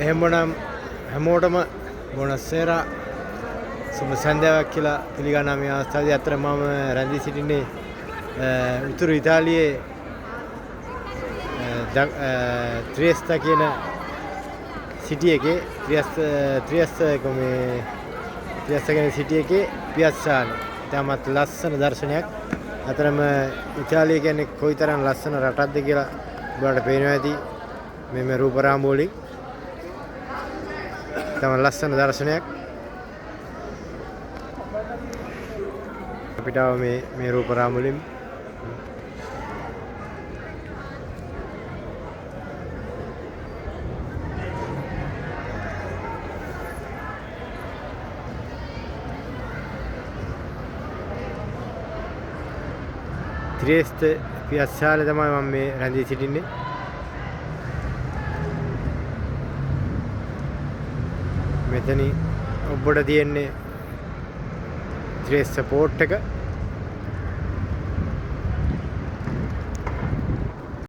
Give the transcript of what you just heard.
එහෙමනම් හැමෝටම බොනස්සේරා සුබ සන්ධ්‍යාවක් කියලා පිළිගන්නා මේ අවස්ථාවේදී අතර මම රැඳී සිටින්නේ උතුරු ඉතාලියේ ත්‍රියස්ත කියන සිටි එකේ ත්‍රියස්ත කියන සිටි එකේ පියස්සානේ. තාමත් ලස්සන දර්ශනයක්. අතරම ඉතාලිය කියන්නේ කොයිතරම් ලස්සන රටක්ද කියලා ඔයාලට පේනවා ඇති මේ රූපරාමු වලින්. තම ලස්සන දර්ශනයක් අපිට මේ රූපරාමු වලින් ත්‍රියස්ත පියස්සාලේ තමයි මම මේ රැඳී සිටින්නේ. මෙතන ඔබට තියෙන්නේ ත්‍රියස්ත පෝට් එක.